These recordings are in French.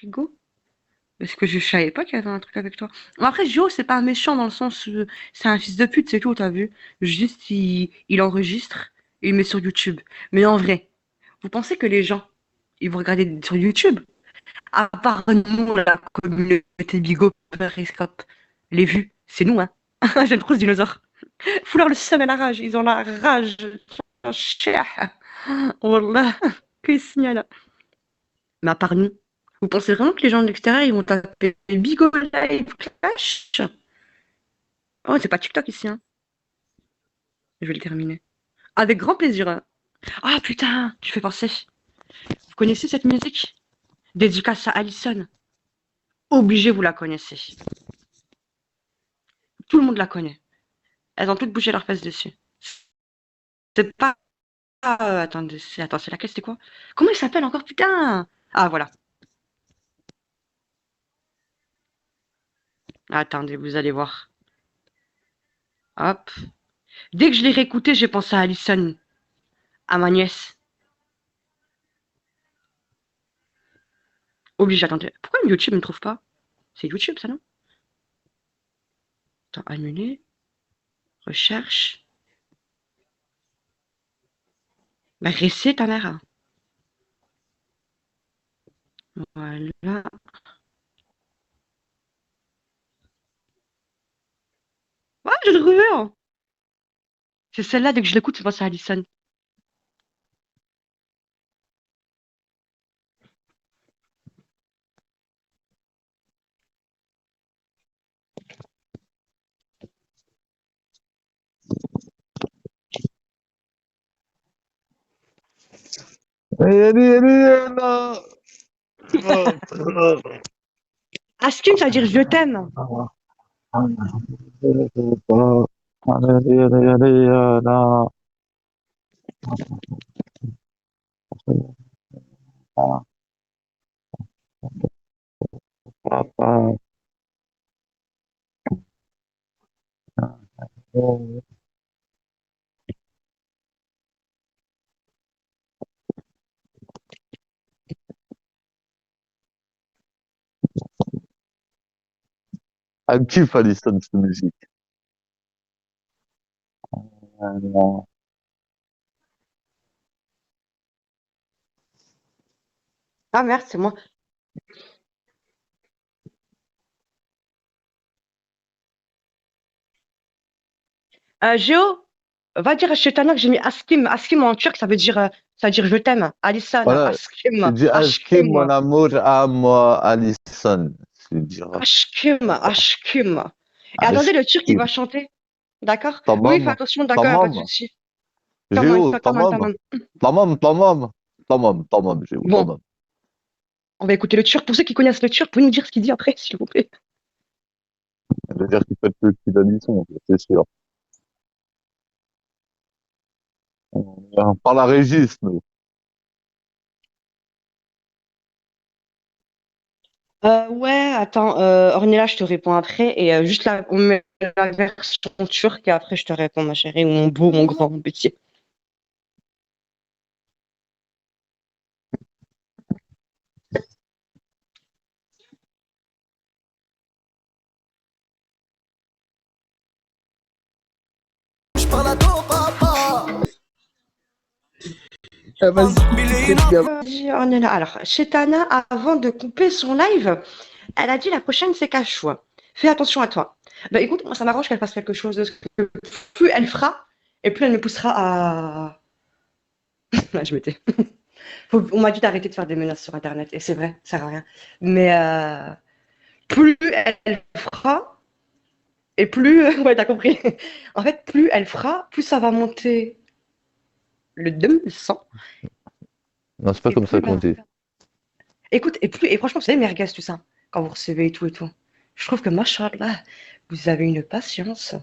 frigo? Parce que je savais pas qu'il y avait un truc avec toi. Bon, après, Jo, c'est pas un méchant dans le sens où c'est un fils de pute, c'est tout, t'as vu? Juste, il enregistre et il met sur YouTube. Mais en vrai, vous pensez que les gens, ils vont regarder sur YouTube? À part nous, la communauté Bigo, Periscope, les vues, c'est nous, hein. J'aime trop ce dinosaure. Fouleur le seum et la rage, ils ont la rage. Wallah, que signal. Mais à part nous, vous pensez vraiment que les gens de l'extérieur, ils vont taper Bigo Live Clash? Oh, c'est pas TikTok ici, hein. Je vais le terminer. Avec grand plaisir, hein. Ah putain, tu fais penser. Vous connaissez cette musique? Dédicace à Allison. Obligé, vous la connaissez. Tout le monde la connaît. Elles ont toutes bougé leur face dessus. C'est pas. Attendez, attends, c'est laquelle? C'était quoi? Comment il s'appelle encore? Putain! Ah, voilà. Attendez, vous allez voir. Hop. Dès que je l'ai réécouté, j'ai pensé à Allison, à ma nièce. Obligé, attendez. Pourquoi YouTube ne me trouve pas? C'est YouTube, ça, non? Attends, annuler. Recherche. Bah, récit ta mère. Voilà. Ouais, je le reviens. C'est celle-là, dès que je l'écoute, je pense à Allison. Askin, ça veut dire je t'aime. Elle kiffe Alison, cette musique. Ah merde, c'est moi. Géo, va dire à Chetana que j'ai mis Askim. Askim en turc, ça veut dire je t'aime. Alison, Voilà, tu Askim, dis Ashkim, mon Ashkim, amour, à moi, Alison. Tu diras Ashkim, Ashkim. Et attendez, le turc, il Ashkim. va chanter. D'accord? Oui, fais Tamam, attention, d'accord, y a pas de tamam. souci. Tamam, Géo, tamam, tamam. tamam. Tamam, tamam. Tamam, tamam, Géo, Bon, tamam. on va écouter le turc. Pour ceux qui connaissent le turc, pouvez nous dire ce qu'il dit après, s'il vous plaît? Ça veut dire qu'il fait le cul d'Alison, c'est sûr. On parle à Régis, nous. Ouais, attends, Ornella, je te réponds après. Et juste là, on met la version turque et après, je te réponds, ma chérie, ou mon beau, mon grand, mon petit. Vas-y, écoute, gamin. Vas-y, Ornella. Alors, Chetana, avant de couper son live, elle a dit la prochaine, c'est Cachou. Fais attention à toi. Bah écoute, moi, ça m'arrange qu'elle fasse quelque chose. Parce que plus elle fera, et plus elle me poussera à. Ouais, je m'étais. On m'a dit d'arrêter de faire des menaces sur Internet. Et c'est vrai, ça sert à rien. Mais plus elle fera, et plus. Ouais, t'as compris. En fait, plus elle fera, plus ça va monter le sang. Non, c'est pas Et comme plus ça qu'on ben. dit. Écoute, et franchement, vous savez, merguez, tout ça, quand vous recevez et tout et tout. Je trouve que, machallah, vous avez une patience.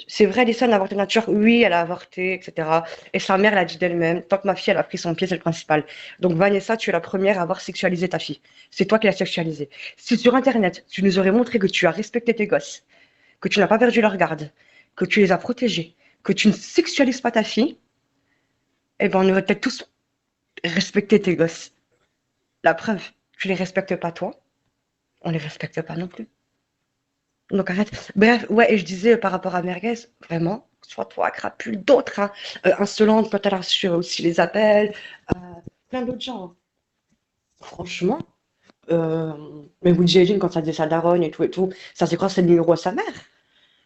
C'est vrai, Lisa a avorté nature, oui, elle a avorté, etc. Et sa mère l'a dit d'elle-même, tant que ma fille, elle a pris son pied, c'est le principal. Donc, Vanessa, tu es la première à avoir sexualisé ta fille. C'est toi qui l'as sexualisée. Si sur Internet, tu nous aurais montré que tu as respecté tes gosses, que tu n'as pas perdu leur garde, que tu les as protégés, que tu ne sexualises pas ta fille, eh ben, on aurait peut-être tous respecté tes gosses. La preuve, tu les respectes pas toi, on les respecte pas non plus. Donc arrête. Bref, ouais, et je disais par rapport à Merguez, vraiment, soit toi, Crapule, d'autres, hein, Insolente, quand elle a reçu aussi les appels, euh, plein d'autres gens, hein. Franchement, euh, mais vous Jeline, quand ça disait sa daronne et tout, ça c'est quoi, c'est le numéro à sa mère.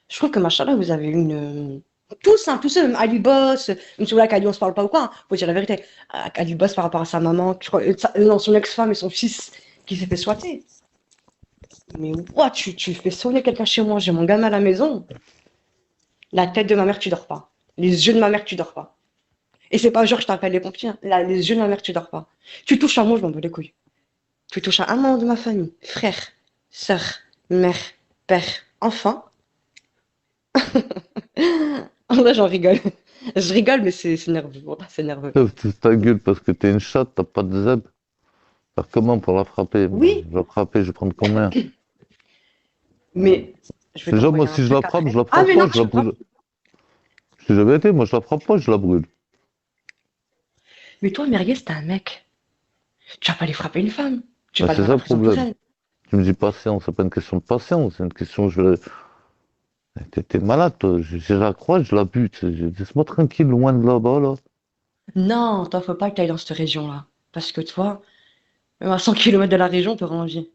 Je trouve que machallah, vous avez une. Tous, hein, tous ceux, même Ali Boss, même si voilà qu'Ali on se parle pas ou quoi, hein, faut dire la vérité. Ali Boss par rapport à sa maman, je crois, non, son ex-femme et son fils qui s'est fait soiter. Mais what, tu fais sonner quelqu'un chez moi, j'ai mon gamin à la maison, la tête de ma mère, tu dors pas. Les yeux de ma mère, tu dors pas. Et c'est pas genre je t'appelle les pompiers, hein. Là, les yeux de ma mère, tu dors pas. Tu touches à moi, je m'en bats les couilles. Tu touches à un membre de ma famille, frère, sœur, mère, père, enfant. Là, j'en rigole. Je rigole, mais c'est nerveux. Voilà, c'est nerveux. C'est ta gueule parce que t'es une chatte, t'as pas de zèbre. Faire comment pour la frapper? Moi, Oui, je vais la frapper, je vais prendre combien? mais je vais Déjà, moi, t'envoyer un si je la truc frappe, je après. la Ah, frappe mais pas, non, je la tu crois. brûle. Si j'avais été, moi, je la frappe pas, je la brûle. Mais toi, Merguez, t'es un mec. Tu vas pas aller frapper une femme. Tu vas Bah, pas le c'est mettre ça en le prison pour problème. elle. Tu me dis patience, c'est pas une question de patience, c'est une question, t'es malade, toi. Je la crois, je la bute. Laisse-moi tranquille, loin de là-bas, là. Non, toi, faut pas que tu ailles dans cette région-là. Parce que toi, même à 100 kilomètres de la région, t'auras envie.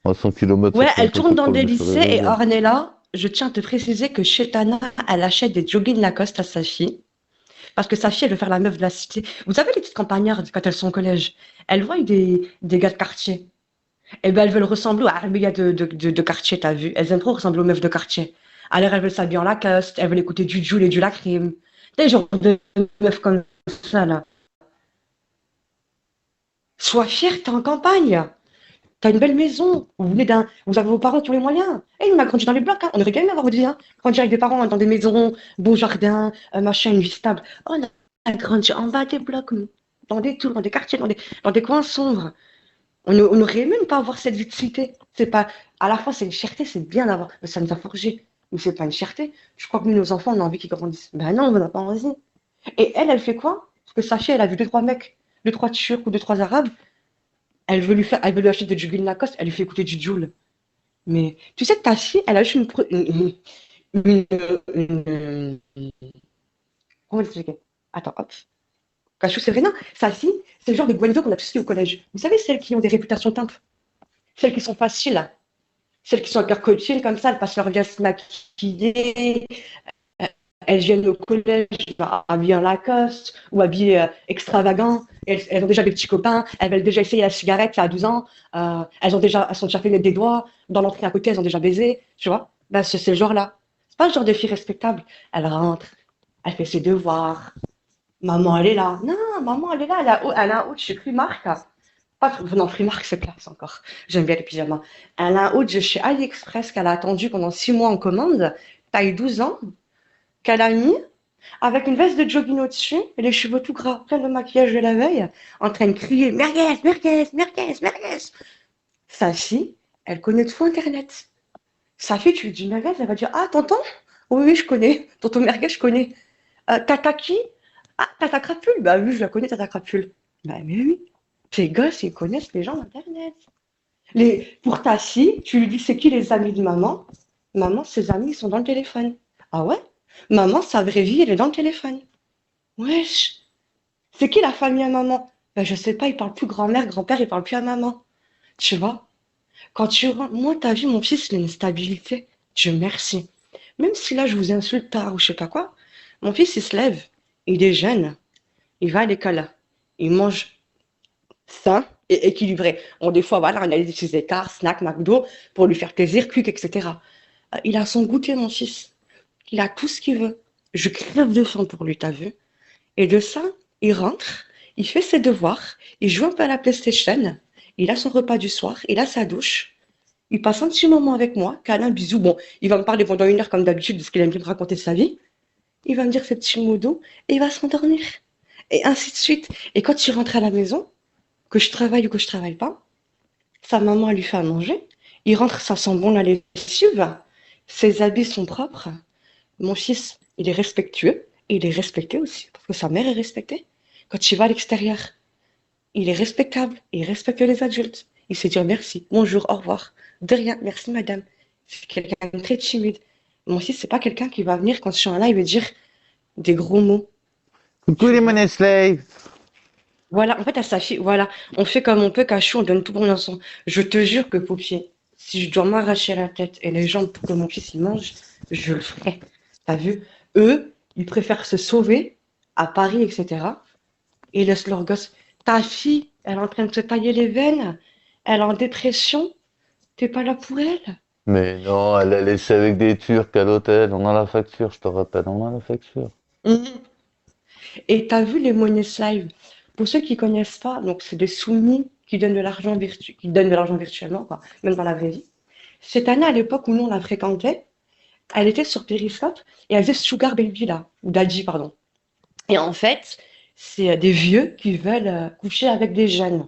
À 100 kilomètres, ça Ouais, fait elle longtemps que tourne t'as dans pas des vu sur les lycées et réseaux. Ornella, je tiens à te préciser que chez Tana, elle achète des joggings Lacoste à sa fille. Parce que sa fille, elle veut faire la meuf de la cité. Vous savez, les petites campagnardes, quand elles sont au collège, elles voient des gars de quartier. Eh ben, elles veulent ressembler aux Arabia de quartier, t'as vu? Elles aiment trop ressembler aux meufs de quartier. Alors, elles veulent s'habiller en Lacoste, elles veulent écouter du Jul et du Lacrim. Des genres de meufs comme ça, là. Sois fière, t'es en campagne. T'as une belle maison. Vous avez vos parents qui ont les moyens. Et on a grandi dans les blocs, hein. On aurait bien aimé avoir votre vie, hein. Grandir avec des parents dans des maisons, beaux jardins, machin, une vie stable. Oh, on a grandi en bas des blocs, nous. Dans des tours, dans des quartiers, dans des coins sombres. On aurait aimé ne pas avoir cette vie de cité. C'est pas, à la fois, c'est une fierté, c'est bien d'avoir, ça nous a forgé. Mais c'est pas une fierté. Je crois que nous, nos enfants, on a envie qu'ils grandissent. Ben non, on n'a pas envie. Et elle fait quoi? Parce que sa fille, elle a vu deux, trois mecs, deux, trois Turcs ou deux, trois Arabes. Elle veut lui acheter des jogging Lacoste, elle lui fait écouter du Joule. Mais tu sais que ta fille, elle a juste une- comment expliquer? Attends, hop. Cachou, c'est vrai, non. Sa fille, c'est le genre de Gwenzo qu'on a tous eu au collège. Vous savez, celles qui ont des réputations simples, celles qui sont faciles, celles qui sont hyper coaching comme ça, elles passent leur vie à se maquiller, elles viennent au collège habillées en Lacoste ou habillées extravagant, elles ont déjà des petits copains, elles veulent déjà essayer la cigarette là, à 12 ans, elles sont déjà fait mettre des doigts, dans l'entrée à côté, elles ont déjà baisé, tu vois. Ben, c'est ce genre-là. C'est pas le genre de fille respectable. Elle rentre, elle fait ses devoirs, maman elle est là. Non, maman elle est là, elle a un haut de chez Primark. Pas, non, Primark c'est classe encore. J'aime bien les pyjamas. Elle a un haut de chez AliExpress qu'elle a attendu pendant 6 mois en commande, taille 12 ans, qu'elle a mis avec une veste de jogging au-dessus et les cheveux tout gras, plein de maquillage de la veille, en train de crier merguez, merguez, merguez, merguez. Sa fille, elle connaît tout Internet. Sa fille, tu lui dis merguez, elle va dire ah, tonton? Oui, oui, je connais. Tonton merguez, je connais. Tata qui? Ah, Tata Crapule? Bah oui, je la connais, Tata Crapule. Bah mais oui. Ces gosses, ils connaissent les gens d'Internet. Pour ta fille, tu lui dis c'est qui les amis de maman? Maman, ses amis, ils sont dans le téléphone. Ah ouais? Maman, sa vraie vie, elle est dans le téléphone. Wesh, c'est qui la famille à maman? Ben, je sais pas, il parle plus grand-mère, grand-père, il parle plus à maman. Tu vois? Quand tu rentres, moi, t'as vu, mon fils, il a une stabilité. Dieu merci. Même si là, je vous insulte tard ou je sais pas quoi, mon fils, il se lève, il est jeune, il va à l'école, il mange sain et équilibré. Bon, des fois, voilà, on a des écarts, snack, McDo, pour lui faire plaisir, quick, etc. Il a son goûter, mon fils. Il a tout ce qu'il veut. Je crève de faim pour lui, t'as vu? Et de ça, il rentre, il fait ses devoirs, il joue un peu à la PlayStation, il a son repas du soir, il a sa douche, il passe un petit moment avec moi, câlin, bisou. Bon, il va me parler pendant 1 heure comme d'habitude parce qu'il aime bien me raconter sa vie. Il va me dire ses petits mots doux et il va s'endormir. Et ainsi de suite. Et quand il rentre à la maison, que je travaille ou que je travaille pas, sa maman elle lui fait à manger. Il rentre, ça sent bon la lessive. Ses habits sont propres. Mon fils, il est respectueux et il est respecté aussi parce que sa mère est respectée. Quand il va à l'extérieur, il est respectable, il respecte les adultes. Il sait dire merci, bonjour, au revoir. De rien, merci madame. C'est quelqu'un de très timide. Moi aussi, c'est pas quelqu'un qui va venir quand je suis en live et dire des gros mots. Coucou Tu les vois. money slaves. Voilà, en fait, à sa fille, voilà, on fait comme on peut, Cachou, on donne tout pour l'instant. Je te jure que, Poupier, si je dois m'arracher la tête et les jambes pour que mon fils il mange, je le ferai. T'as vu? Eux, ils préfèrent se sauver à Paris, etc. Et ils laissent leur gosse. Ta fille, elle est en train de se tailler les veines, elle est en dépression, t'es pas là pour elle. Mais non, elle a laissé avec des Turcs à l'hôtel. On a la facture, je te rappelle, on a la facture. Mhm. Et t'as vu les monnaies slave? Pour ceux qui connaissent pas, donc c'est des soumis qui donnent de l'argent qui donnent de l'argent virtuellement, quoi, même dans la vraie vie. Cette année, à l'époque où nous on la fréquentait, elle était sur Periscope et elle faisait Sugar Baby là, ou Daddy, pardon. Et en fait, c'est des vieux qui veulent coucher avec des jeunes.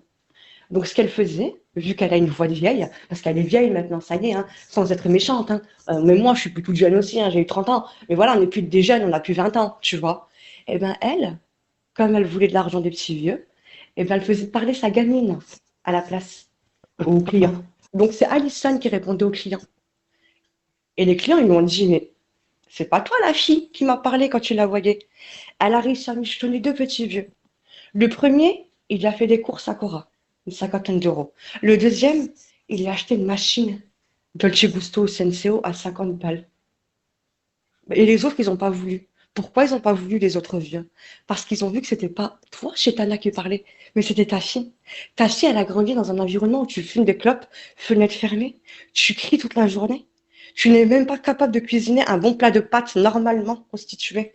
Donc ce qu'elle faisait, vu qu'elle a une voix de vieille, parce qu'elle est vieille maintenant, ça y est, hein, sans être méchante, hein. Même moi, je suis plus toute jeune aussi, hein, j'ai eu 30 ans. Mais voilà, on n'est plus des jeunes, on n'a plus 20 ans, tu vois. Et ben elle, comme elle voulait de l'argent des petits vieux, et ben elle faisait parler sa gamine à la place, aux clients. Donc c'est Alison qui répondait aux clients. Et les clients, ils lui ont dit, mais c'est pas toi la fille qui m'a parlé quand tu la voyais. Elle a réussi à michetonner deux petits vieux. Le premier, il a fait des courses à Cora, une cinquantaine d'euros. Le deuxième, il a acheté une machine Dolce Gusto au Senseo à 50 balles. Et les autres, ils n'ont pas voulu. Pourquoi ils n'ont pas voulu les autres vieux? Parce qu'ils ont vu que c'était pas toi, Chétana, qui parlait, mais c'était ta fille. Ta fille, elle a grandi dans un environnement où tu fumes des clopes, fenêtre fermée, tu cries toute la journée. Tu n'es même pas capable de cuisiner un bon plat de pâtes normalement constitué.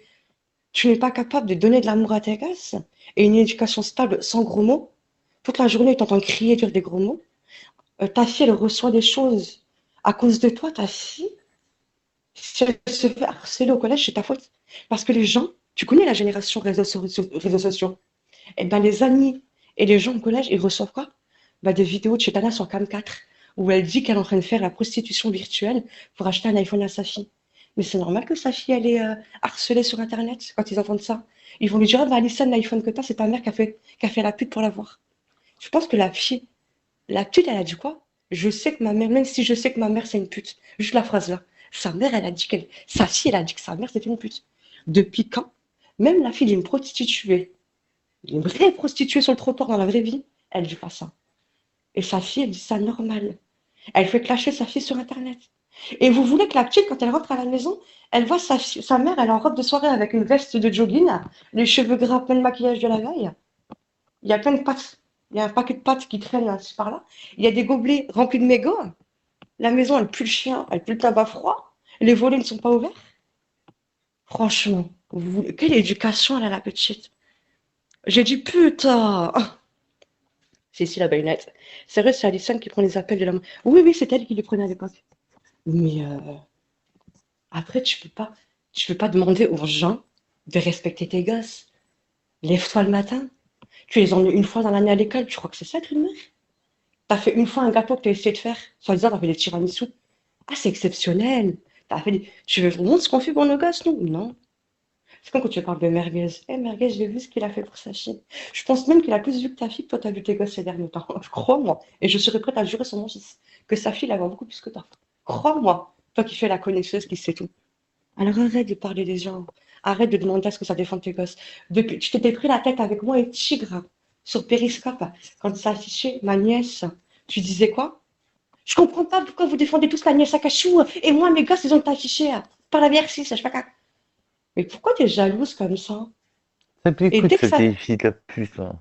Tu n'es pas capable de donner de l'amour à tes gosses et une éducation stable sans gros mots. Toute la journée, tu t'entends crier, dire des gros mots. Ta fille, elle reçoit des choses à cause de toi, ta fille. Si elle se fait harceler au collège, c'est ta faute. Parce que les gens, tu connais la génération réseaux sociaux. Et ben les amis et les gens au collège, ils reçoivent quoi? Ben, des vidéos de Chetana sur Cam4 où elle dit qu'elle est en train de faire la prostitution virtuelle pour acheter un iPhone à sa fille. Mais c'est normal que sa fille, elle est harcelée sur Internet quand ils entendent ça. Ils vont lui dire, ah, bah, Alison, l'iPhone que t'as, c'est ta mère qui a fait la pute pour l'avoir. Je pense que la fille, la pute, elle a dit quoi? Je sais que ma mère, même si je sais que ma mère, c'est une pute. Juste la phrase là. Sa mère, elle a dit qu'elle, sa fille, elle a dit que sa mère, c'était une pute. Depuis quand? Même la fille d'une prostituée, une vraie prostituée sur le trottoir dans la vraie vie, elle dit pas ça. Et sa fille, elle dit ça normal. Elle fait clasher sa fille sur Internet. Et vous voulez que la petite, quand elle rentre à la maison, elle voit sa mère, elle est en robe de soirée avec une veste de jogging, les cheveux gras, plein de maquillage de la veille. Il y a plein de pâtes. Il y a un paquet de pâtes qui traîne là-ci par là. Il y a des gobelets remplis de mégots. La maison, elle pue le chien, elle pue le tabac froid. Les volets ne sont pas ouverts. Franchement, quelle éducation elle a, la petite. J'ai dit putain. C'est ici la baïonnette. C'est vrai, c'est Alison qui prend les appels de la main. Oui, oui, c'est elle qui les prenait à l'époque. Mais après, tu peux pas demander aux gens de respecter tes gosses. Lève-toi le matin. Tu les emmènes une fois dans l'année à l'école. Tu crois que c'est ça être une mère? T'as fait une fois un gâteau que t'as essayé de faire. Soi-disant, t'as fait des tiramisu. Ah, c'est exceptionnel. Tu veux vraiment ce qu'on fait pour nos gosses, nous? Non. C'est comme quand tu parles de Merguez. Eh, Merguez, j'ai vu ce qu'il a fait pour sa fille. Je pense même qu'il a plus vu que ta fille que toi, t'as vu tes gosses ces derniers temps. Crois-moi. Et je serais prête à jurer sur mon fils que sa fille, elle va beaucoup plus que toi. Crois-moi. Toi qui fais la connaisseuse, qui sait tout. Alors arrête de parler des gens. Arrête de demander à ce que ça défende tes gosses. Depuis, tu t'étais pris la tête avec moi et Tigre sur Périscope quand ça affichait ma nièce. Tu disais quoi? Je comprends pas pourquoi vous défendez tous la nièce à cachou et moi mes gosses ils ont été affichés par la BRC, ça je sais pas quoi. Mais pourquoi t'es jalouse comme ça? Et puis Et écoute, dès que cette ça vieille fille de la pute, là.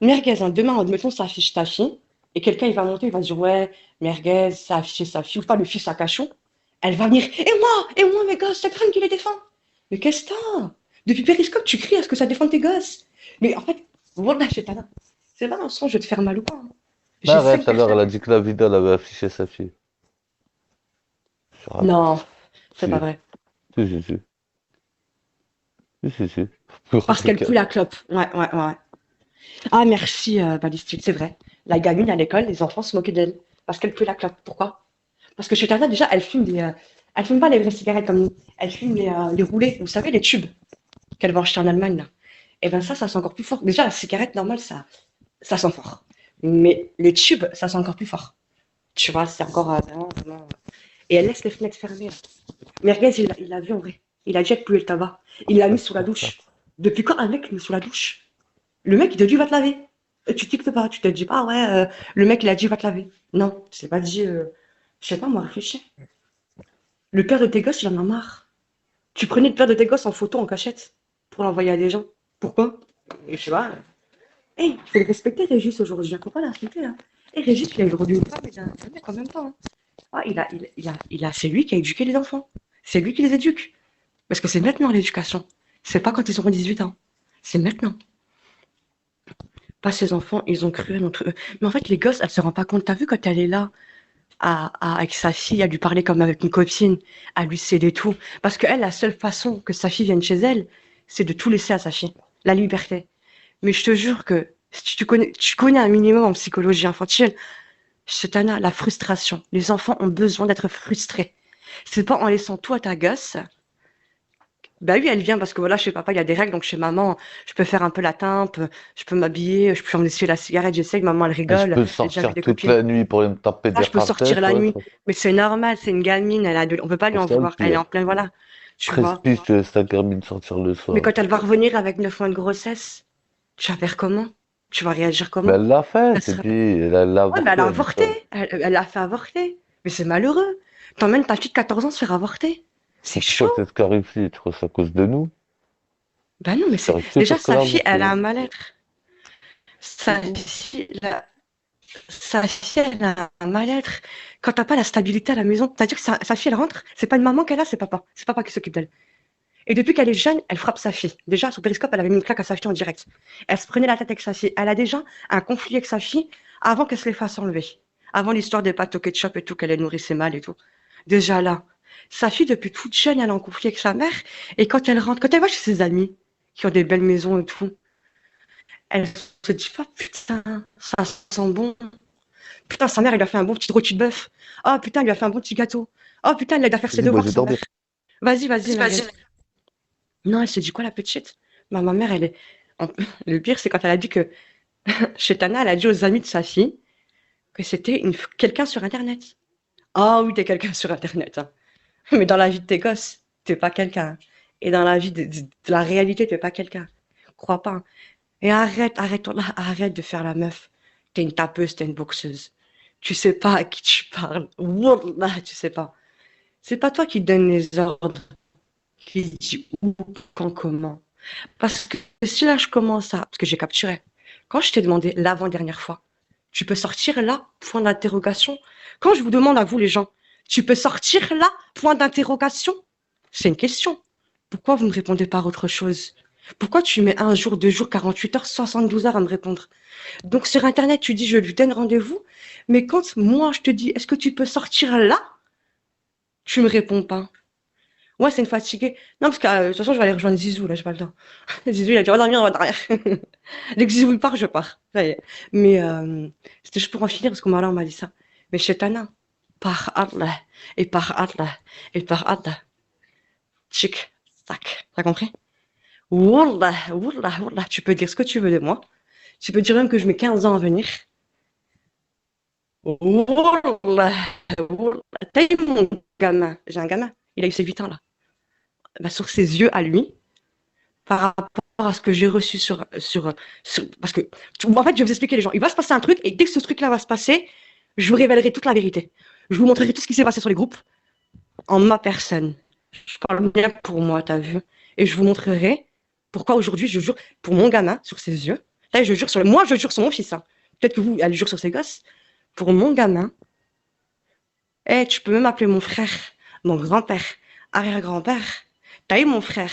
merguez, hein, demain admettons ça affiche ta fille et quelqu'un il va monter il va dire ouais merguez ça a affiché sa fille ou pas le fils à cachou. Elle va venir et moi mes gosses c'est Crane qui les défend. Mais qu'est-ce que t'as? Depuis Périscope, tu cries à ce que ça défende tes gosses. Mais en fait, voilà, Chétana. C'est pas dans le sens je vais te faire mal ou pas, hein. Mais J'ai arrête, cinq alors elle personnes. a dit que la vidéo, elle avait affiché sa fille. Je rappelle. Non, c'est pas Si, vrai. si, si, si. Si, si, si. Plus Parce rappeler qu'elle pue qu'elle. la clope. Ouais, ouais, ouais. Ah, merci, Balistique, c'est vrai. La gamine à l'école, les enfants se moquaient d'elle. Parce qu'elle pue la clope. Pourquoi? Parce que Chétana, déjà, elle fume pas les vraies cigarettes comme nous. Elle fume les roulés, vous savez, les tubes qu'elle va acheter en Allemagne, là. Et ben ça sent encore plus fort. Déjà, la cigarette normale, ça sent fort. Mais les tubes, ça sent encore plus fort. Tu vois, c'est encore vraiment, vraiment. Et elle laisse les fenêtres fermées, là. Mais regarde, il l'a vu en vrai. Il a déjà pollué le tabac. Il l'a mis sous la douche. Depuis quand un mec met sous la douche? Le mec, il te dit, va te laver. Et tu t'écoutes pas. Tu te dis pas, ouais, le mec, il a dit, va te laver. Non, tu t'es pas dit, je sais pas, moi, réfléchis. Le père de tes gosses, il en a marre. Tu prenais le père de tes gosses en photo, en cachette, pour l'envoyer à des gens. Pourquoi? Et je sais pas. Hey, il faut le respecter, Régis, aujourd'hui. Je comprends pas l'insulter, là. Et Régis, il a aujourd'hui une femme, mais il a un mec en même temps, hein. Ah, c'est lui qui a éduqué les enfants. C'est lui qui les éduque. Parce que c'est maintenant l'éducation. C'est pas quand ils auront 18 ans. C'est maintenant. Pas ces enfants, ils ont cru entre eux. Mais en fait, les gosses, elles se rendent pas compte. T'as vu quand elle est là, avec sa fille, à lui parler comme avec une copine, à lui céder tout. Parce qu'elle, la seule façon que sa fille vienne chez elle, c'est de tout laisser à sa fille. La liberté. Mais je te jure que si tu connais un minimum en psychologie infantile, Tana, la frustration. Les enfants ont besoin d'être frustrés. C'est pas en laissant tout à ta gosse. Bah oui, elle vient parce que voilà, chez papa, il y a des règles, donc chez maman, je peux faire un peu la timpe, je peux m'habiller, je peux emmener essuyer la cigarette, j'essaye, maman, elle Et je rigole, peux j'ai déjà vu sortir des toute copines. la nuit pour aller me taper Ah, des je peux sortir ratés, la ouais, nuit, mais c'est normal, c'est une gamine, on peut pas lui en c'est ça le vouloir, elle est pire. en plein, voilà, tu vois. Prestige, je te laisse ta gamine sortir le Mais soir. quand elle va revenir avec 9 mois de grossesse, tu vas faire comment? Tu vas réagir Mais comment? elle l'a Ça fait, c'est sera... dit, elle a Ouais, mais elle avorté, a elle dit avorté, ça. elle l'a fait avorter, mais c'est malheureux. T'emmènes ta fille de 14 ans se faire avorter, c'est chaud. Pourquoi c'est ce qui arrive ici? Tu crois que c'est à cause de nous? Ben non, mais Ça c'est arrive que déjà parce qu'elle sa a fille, elle avorté. a un mal-être. C'est Sa tout. fille, sa fille, elle a un mal-être. Quand t'as pas la stabilité à la maison, c'est-à-dire que sa fille, elle rentre, c'est pas une maman qu'elle a, c'est papa. C'est papa qui s'occupe d'elle. Et depuis qu'elle est jeune, elle frappe sa fille. Déjà, sur Périscope, elle avait mis une claque à sa fille en direct. Elle se prenait la tête avec sa fille. Elle a déjà un conflit avec sa fille avant qu'elle se les fasse enlever. Avant l'histoire des pâtes au ketchup et tout, qu'elle les nourrissait mal et tout. Déjà là. Sa fille, depuis toute jeune, elle est en conflit avec sa mère. Et quand elle rentre, quand elle va chez ses amis, qui ont des belles maisons et tout, elle se dit pas, putain, ça sent bon. Putain, sa mère, elle lui a fait un bon petit rôti de bœuf. Oh putain, elle lui a fait un bon petit gâteau. Oh putain, elle aide à faire ses Vas-y, moi devoirs, je vais sa mère. dormir. Vas-y, vas-y, Mariette. Non, elle se dit quoi, la petite? Bah, ma mère, elle est. en- Le pire, c'est quand elle a dit que chez Tana, elle a dit aux amis de sa fille que c'était quelqu'un sur Internet. Ah oui, t'es quelqu'un sur Internet, hein. Mais dans la vie de tes gosses, t'es pas quelqu'un. Et dans la vie de la réalité, t'es pas quelqu'un. Crois pas, hein. Et arrête de faire la meuf. T'es une tapeuse, t'es une boxeuse. Tu sais pas à qui tu parles. Wallah, tu sais pas. C'est pas toi qui donne les ordres, qui dit où, quand, comment. Parce que si là je commence à... Parce que j'ai capturé. Quand je t'ai demandé l'avant-dernière fois, tu peux sortir là, point d'interrogation. Quand je vous demande à vous les gens, tu peux sortir là, point d'interrogation. C'est une question. Pourquoi vous ne répondez pas à autre chose? Pourquoi tu mets un jour, 2 jours, 48 heures, 72 heures à me répondre? Donc sur Internet, tu dis je lui donne rendez-vous, mais quand moi je te dis est-ce que tu peux sortir là, tu me réponds pas. Ouais, c'est une fatiguée. Non, parce que de toute façon, je vais aller rejoindre Zizou, là, j'ai pas le temps. Zizou, il a dit, on va dormir. Dès que Zizou il part, je pars. Ça y est. Mais c'était juste pour en finir, parce qu'on on m'a dit ça. Mais chez Tana, par Allah, et par Allah, et par Allah, tchic, tac. T'as compris? Wallah, wallah, wallah, tu peux dire ce que tu veux de moi. Tu peux dire même que je mets 15 ans à venir. Wallah, wallah. T'as eu mon gamin. J'ai un gamin. Il a eu ses 8 ans, là. Bah, sur ses yeux à lui, par rapport à ce que j'ai reçu parce que, en fait, je vais vous expliquer les gens. Il va se passer un truc, et dès que ce truc-là va se passer, je vous révélerai toute la vérité. Je vous montrerai tout ce qui s'est passé sur les groupes, en ma personne. Je parle bien pour moi, t'as vu? Et je vous montrerai pourquoi aujourd'hui je jure pour mon gamin sur ses yeux. Là, moi, je jure sur mon fils, hein. Peut-être que vous, elle jure sur ses gosses. Pour mon gamin, tu peux même appeler mon frère, mon grand-père, arrière-grand-père. T'as eu mon frère.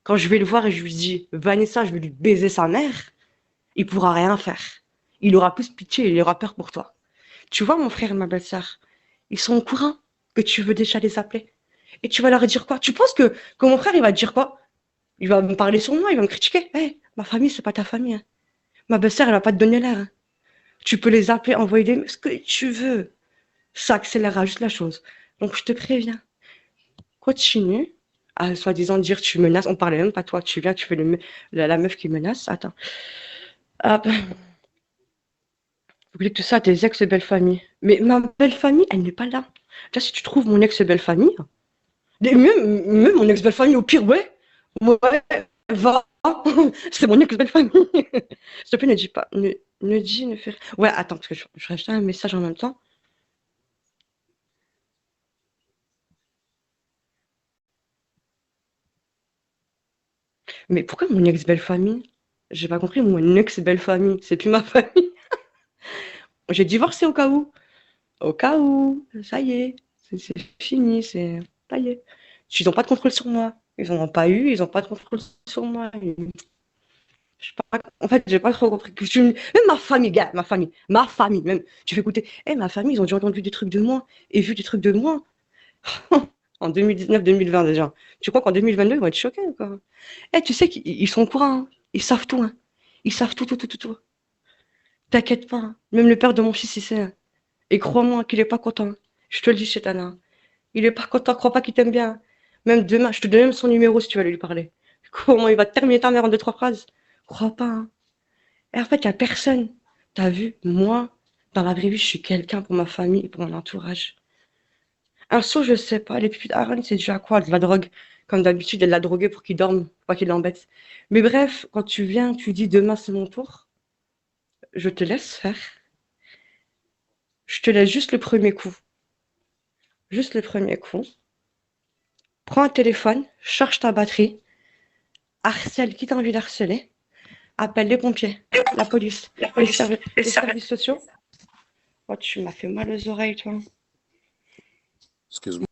Quand je vais le voir et je lui dis, Vanessa, je vais lui baiser sa mère, il pourra rien faire. Il aura plus pitié, il aura peur pour toi. Tu vois, mon frère et ma belle-sœur, ils sont au courant que tu veux déjà les appeler. Et tu vas leur dire quoi? Tu penses que mon frère, il va dire quoi? Il va me parler sur moi, il va me critiquer. Hey, ma famille, c'est pas ta famille, hein. Ma belle-sœur, elle va pas te donner l'air, hein. Tu peux les appeler, envoyer ce que tu veux. Ça accélérera juste la chose. Donc, je te préviens. Continue à soi-disant dire tu menaces. On parlait même pas toi, tu viens, tu fais la meuf qui menace. Attends. Hop. Vous voulez que tout ça à tes ex-belles-familles. Mais ma belle-famille, elle n'est pas là. Déjà, si tu trouves mon ex-belle-famille, même mon ex-belle-famille, au pire, ouais. Ouais, va. C'est mon ex-belle-famille. S'il te plaît, ne dis pas. Ne dis, ne fais rien. Ouais, attends, parce que je rajoutais un message en même temps. Mais pourquoi mon ex-belle-famille? J'ai pas compris, mon ex-belle-famille. C'est plus ma famille. J'ai divorcé au cas où. Au cas où. Ça y est. C'est fini. Ça y est. Ils n'ont pas de contrôle sur moi. Ils n'en ont pas eu. Ils n'ont pas de contrôle sur moi. Je sais pas, en fait, j'ai pas trop compris. Même ma famille, gars, ma famille, même. Tu fais écouter. Ma famille, ils ont déjà entendu des trucs de moi et vu des trucs de moi en 2019-2020 déjà. Tu crois qu'en 2022, ils vont être choqués ou quoi? Tu sais qu'ils sont au courant. Hein. Ils savent tout. Hein. Ils savent tout, tout, tout, tout, tout. T'inquiète pas. Hein. Même le père de mon fils, il sait. Hein. Et crois-moi qu'il est pas content. Je te le dis, Chétana. Il est pas content. Crois pas qu'il t'aime bien. Même demain, je te donne même son numéro si tu veux aller lui parler. Comment il va terminer ta mère en 2, 3 phrases? Crois pas. Hein. Et en fait, il n'y a personne. T'as vu, moi, dans la vraie vie, je suis quelqu'un pour ma famille et pour mon entourage. Un saut, je sais pas. Les pupilles d'Aaron, c'est dû à quoi? De la drogue. Comme d'habitude, elle l'a drogué pour qu'il dorme, pour pas qu'il l'embête. Mais bref, quand tu viens, tu dis demain c'est mon tour, je te laisse faire. Je te laisse juste le premier coup. Juste le premier coup. Prends un téléphone, charge ta batterie, harcèle qui t'a envie d'harceler, appelle les pompiers, la police, les services sociaux. Oh, tu m'as fait mal aux oreilles, toi. Excuse-moi.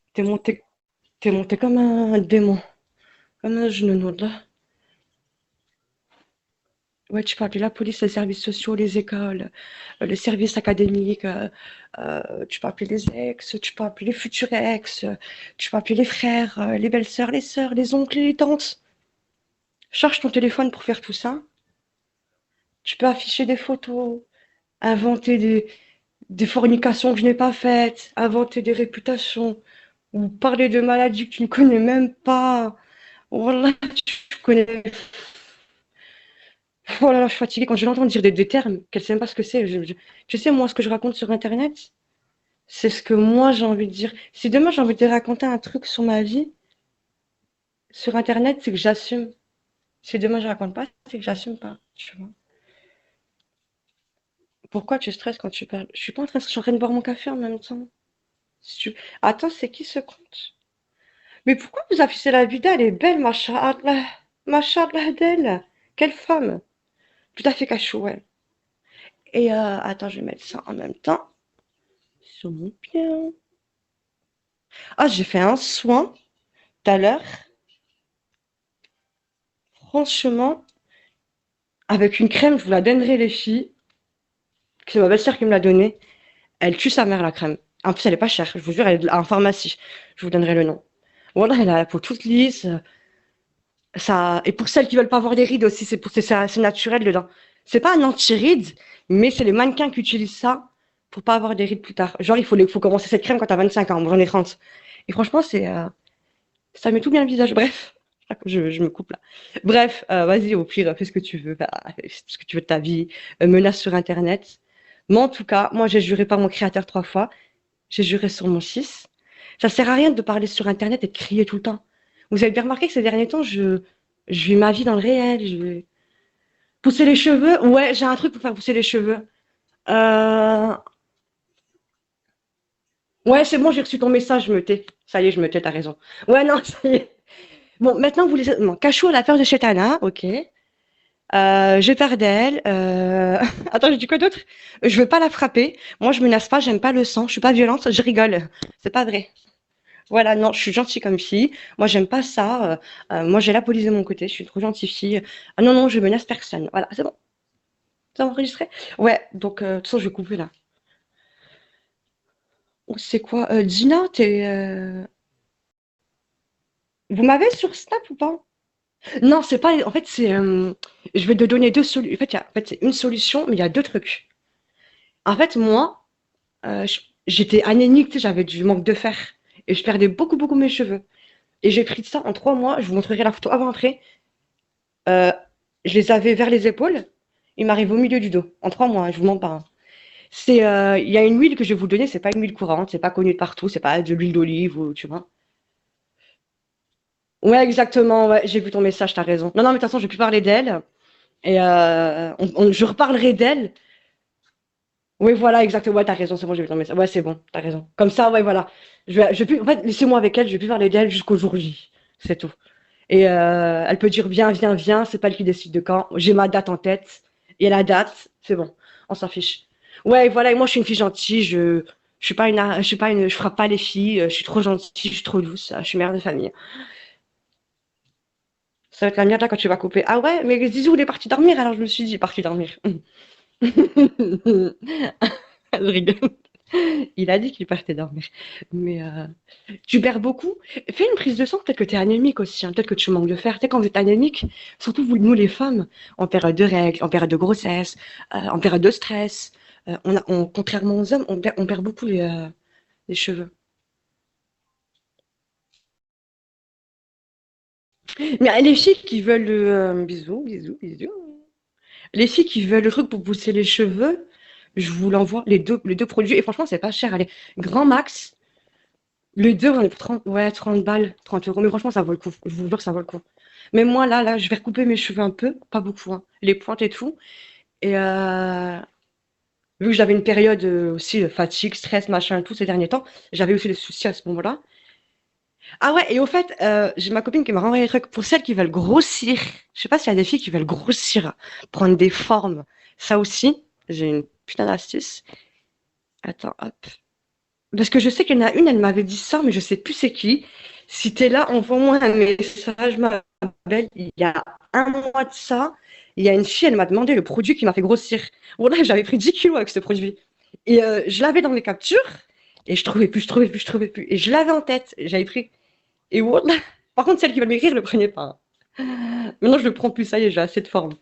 T'es monté comme un démon, comme un genou là. Ouais, tu parles de la police, les services sociaux, les écoles, les services académiques, tu peux appeler les ex, tu peux appeler les futurs ex, tu peux appeler les frères, les belles-sœurs, les sœurs, les oncles et les tantes. Charge ton téléphone pour faire tout ça. Tu peux afficher des photos, inventer des fornications que je n'ai pas faites, inventer des réputations, ou parler de maladies que tu ne connais même pas. Voilà, tu connais. Oh là là, je suis fatiguée quand je l'entends dire des termes qu'elle ne sait même pas ce que c'est. Tu sais, moi, ce que je raconte sur Internet, c'est ce que moi j'ai envie de dire. Si demain j'ai envie de raconter un truc sur ma vie, sur Internet, c'est que j'assume. Si demain je raconte pas, c'est que j'assume pas. Tu vois. Pourquoi tu stresses quand tu parles? Je suis pas en train de... Je suis en train de boire mon café en même temps. Si tu... Attends, c'est qui ce compte? Mais pourquoi vous affichez la vie d'elle? Elle est belle, machallah. Machallah d'elle. Quelle femme. Tout à fait cachou, ouais. Et attends, je vais mettre ça en même temps. Sur mon pied. Ah, j'ai fait un soin tout à l'heure. Franchement, avec une crème, je vous la donnerai les filles. C'est ma belle-sœur qui me l'a donnée. Elle tue sa mère, la crème. En plus, elle est pas chère. Je vous jure, elle est en pharmacie. Je vous donnerai le nom. Voilà, elle a la peau toute lisse. Ça... Et pour celles qui veulent pas avoir des rides aussi, c'est naturel dedans. C'est pas un anti-rides, mais c'est les mannequins qui utilisent ça pour pas avoir des rides plus tard. Genre, faut commencer cette crème quand t'as 25 ans. Moi, j'en ai 30. Et franchement, ça met tout bien le visage. Bref, je me coupe là. Bref, vas-y, au pire, fais ce que tu veux. Fais ce que tu veux de ta vie. Menace sur Internet. Mais en tout cas, moi, j'ai juré par mon créateur 3 fois. J'ai juré sur mon 6. Ça sert à rien de parler sur Internet et de crier tout le temps. Vous avez bien remarqué que ces derniers temps, je vis ma vie dans le réel. Je vais pousser les cheveux. Ouais, j'ai un truc pour faire pousser les cheveux. Euh... Ouais, c'est bon, j'ai reçu ton message, je me tais. Ça y est, je me tais, t'as raison. Ouais, non, ça y est. Bon, maintenant, vous les... Bon, Cachou a la peur de Chetana, ok. J'ai peur d'elle. Attends, j'ai dit quoi d'autre? Je veux pas la frapper. Moi, je menace pas, j'aime pas le sang, je suis pas violente, je rigole. C'est pas vrai. Voilà, non, je suis gentille comme fille. Moi, j'aime pas ça. Moi, j'ai la police de mon côté, je suis une trop gentille fille. Ah non, non, je menace personne. Voilà, c'est bon. Ça enregistré? Ouais, donc, de toute façon, je vais couper là. Oh, c'est quoi? Dina, vous m'avez sur Snap ou pas? Non, c'est pas. En fait, c'est. Je vais te donner deux solutions. En fait, c'est une solution, mais il y a deux trucs. En fait, moi, j'étais anémique, tu sais, j'avais du manque de fer. Et je perdais beaucoup, beaucoup mes cheveux. Et j'ai pris de ça en 3 mois. Je vous montrerai la photo avant-après. Euh, je les avais vers les épaules. Il m'arrive au milieu du dos. En 3 mois, je vous mens pas, hein. Il y a une huile que je vais vous donner. C'est pas une huile courante. C'est pas connu de partout. C'est pas de l'huile d'olive ou tu vois. Ouais, exactement. Ouais, j'ai vu ton message. T'as raison. Non, non, mais de toute façon, je vais plus parler d'elle. Et je reparlerai d'elle. Oui, voilà, exactement. Ouais, t'as raison. C'est bon, j'ai vu ton message. Ouais, c'est bon. T'as raison. Comme ça, ouais, voilà. Je vais plus, en fait, laissez-moi avec elle. Je vais plus parler d'elle jusqu'au jour J. C'est tout. Et elle peut dire viens, viens, viens, c'est pas elle qui décide de quand. J'ai ma date en tête. Et la date, c'est bon, on s'en fiche. Ouais, voilà, et moi je suis une fille gentille, je frappe pas les filles, je suis trop gentille, je suis trop douce, je suis mère de famille. Ça va être la mienne là quand tu vas couper. Ah ouais, mais Zizou il est parti dormir, alors je me suis dit, il est parti dormir. Je rigole. Il a dit qu'il partait dormir. Mais tu perds beaucoup. Fais une prise de sang, peut-être que tu es anémique aussi, hein. Peut-être que tu manques de fer. Tu sais, quand vous êtes anémique, surtout vous, nous les femmes, en période de règles, en période de grossesse, en période de stress, contrairement aux hommes, on perd beaucoup les cheveux. Mais les filles qui veulent bisous, bisous, bisous. Les filles qui veulent le truc pour pousser les cheveux, je vous l'envoie, les deux produits. Et franchement, c'est pas cher. Allez, grand max. Les deux, on est pour 30, ouais, 30 balles, 30 euros. Mais franchement, ça vaut le coup. Je vous jure que ça vaut le coup. Mais moi, là, je vais recouper mes cheveux un peu, pas beaucoup, hein, les pointes et tout. Et vu que j'avais une période aussi de fatigue, stress, machin, tout ces derniers temps, j'avais aussi des soucis à ce moment-là. Ah ouais, et au fait, j'ai ma copine qui m'a renvoyé des trucs pour celles qui veulent grossir. Je sais pas s'il y a des filles qui veulent grossir, prendre des formes. Ça aussi, j'ai une putain d'astuce. Attends, hop. Parce que je sais qu'il y en a une, elle m'avait dit ça, mais je sais plus c'est qui. Si t'es là, envoie-moi un message, ma belle. Il y a un mois de ça, il y a une fille, elle m'a demandé le produit qui m'a fait grossir. Voilà, j'avais pris 10 kilos avec ce produit. Et je l'avais dans mes captures, et je trouvais plus, je trouvais plus, je trouvais plus. Et je l'avais en tête, j'avais pris. Et voilà. Par contre, celle qui va m'écrire, je le prenais pas. Maintenant, je le prends plus, ça y est, j'ai assez de forme.